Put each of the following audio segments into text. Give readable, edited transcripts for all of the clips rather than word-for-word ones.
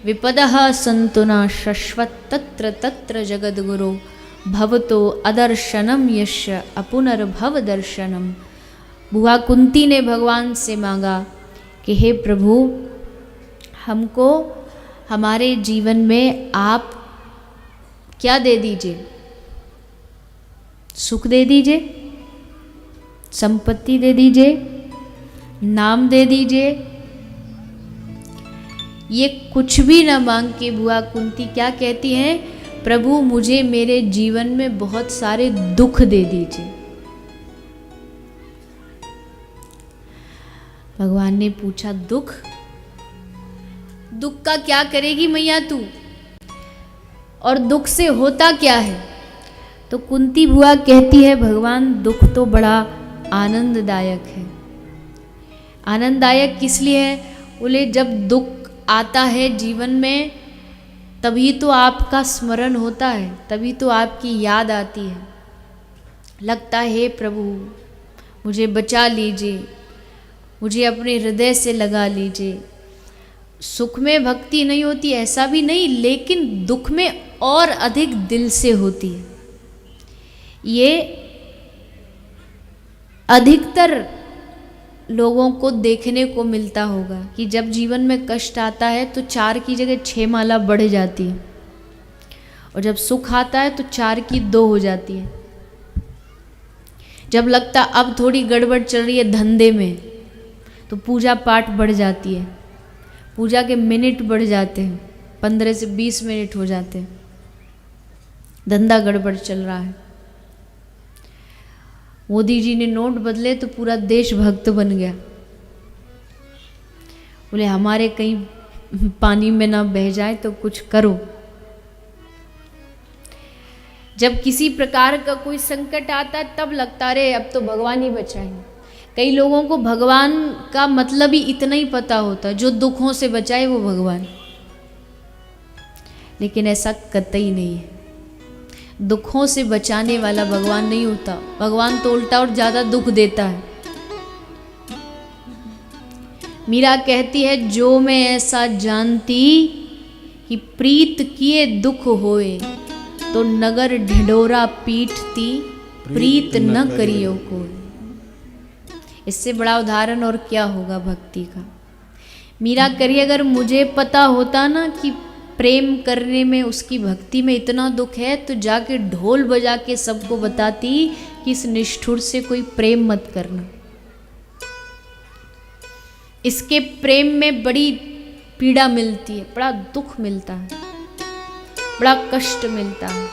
विपदः सन्तु न शश्वत् तत्र तत्र जगद्गुरो भवतो अदर्शनम यस्य अपुनर्भव दर्शनम। बुआ कुंती ने भगवान से मांगा कि हे प्रभु, हमको हमारे जीवन में आप क्या दे दीजिए, सुख दे दीजिए, संपत्ति दे दीजिए, नाम दे दीजिए। ये कुछ भी न मांग के बुआ कुंती क्या कहती हैं, प्रभु मुझे मेरे जीवन में बहुत सारे दुख दे दीजिए। भगवान ने पूछा दुख? दुख का क्या करेगी मैया तू, और दुख से होता क्या है? तो कुंती बुआ कहती है, भगवान दुख तो बड़ा आनंददायक है। आनंददायक किस लिए है? बोले जब दुख आता है जीवन में तभी तो आपका स्मरण होता है, तभी तो आपकी याद आती है। लगता है प्रभु मुझे बचा लीजिए, मुझे अपने हृदय से लगा लीजिए। सुख में भक्ति नहीं होती ऐसा भी नहीं, लेकिन दुख में और अधिक दिल से होती है। ये अधिकतर लोगों को देखने को मिलता होगा कि जब जीवन में कष्ट आता है तो 4 की जगह 6 माला बढ़ जाती है, और जब सुख आता है तो 4 की 2 हो जाती है। जब लगता अब थोड़ी गड़बड़ चल रही है धंधे में तो पूजा पाठ बढ़ जाती है, पूजा के मिनट बढ़ जाते हैं, 15 से 20 मिनट हो जाते हैं। धंधा गड़बड़ चल रहा है, मोदी जी ने नोट बदले तो पूरा देश भक्त बन गया। बोले हमारे कहीं पानी में ना बह जाए तो कुछ करो। जब किसी प्रकार का कोई संकट आता है तब लगता रे अब तो भगवान ही बचाएंगे। कई लोगों को भगवान का मतलब ही इतना ही पता होता है, जो दुखों से बचाए वो भगवान। लेकिन ऐसा कतई नहीं है, दुखों से बचाने वाला भगवान नहीं होता। भगवान तो उल्टा और ज्यादा दुख देता है। मीरा कहती है, जो मैं ऐसा जानती कि प्रीत किए दुख होए, तो नगर ढिंढोरा पीटती प्रीत न करियो कोई। इससे बड़ा उदाहरण और क्या होगा भक्ति का। मीरा करिए, अगर मुझे पता होता ना कि प्रेम करने में, उसकी भक्ति में इतना दुख है, तो जाके ढोल बजा के सबको बताती कि इस निष्ठुर से कोई प्रेम मत करना, इसके प्रेम में बड़ी पीड़ा मिलती है, बड़ा दुख मिलता है, बड़ा कष्ट मिलता है।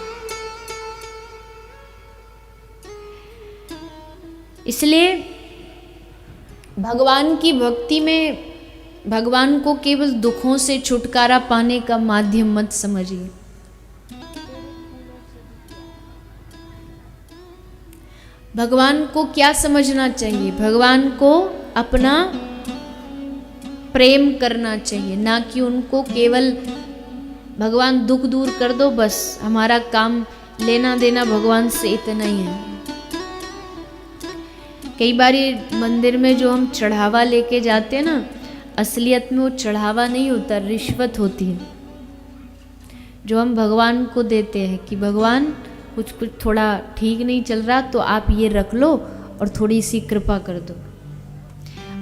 इसलिए भगवान की भक्ति में भगवान को केवल दुखों से छुटकारा पाने का माध्यम मत समझिए। भगवान को क्या समझना चाहिए? भगवान को अपना प्रेम करना चाहिए, ना कि उनको केवल भगवान दुख दूर कर दो बस, हमारा काम लेना देना भगवान से इतना ही है। कई बार मंदिर में जो हम चढ़ावा लेके जाते हैं ना, असलियत में वो चढ़ावा नहीं होता, रिश्वत होती है जो हम भगवान को देते हैं कि भगवान कुछ थोड़ा ठीक नहीं चल रहा तो आप ये रख लो और थोड़ी सी कृपा कर दो।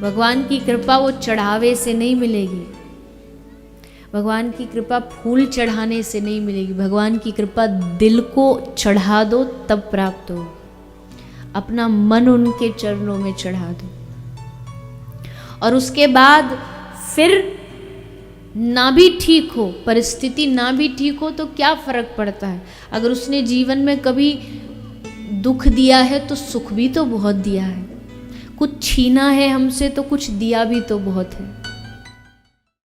भगवान की कृपा वो चढ़ावे से नहीं मिलेगी, भगवान की कृपा फूल चढ़ाने से नहीं मिलेगी। भगवान की कृपा दिल को चढ़ा दो तब प्राप्त हो। अपना मन उनके चरणों में चढ़ा दो, और उसके बाद फिर ना भी ठीक हो, परिस्थिति ना भी ठीक हो तो क्या फर्क पड़ता है। अगर उसने जीवन में कभी दुख दिया है तो सुख भी तो बहुत दिया है, कुछ छीना है हमसे तो कुछ दिया भी तो बहुत है।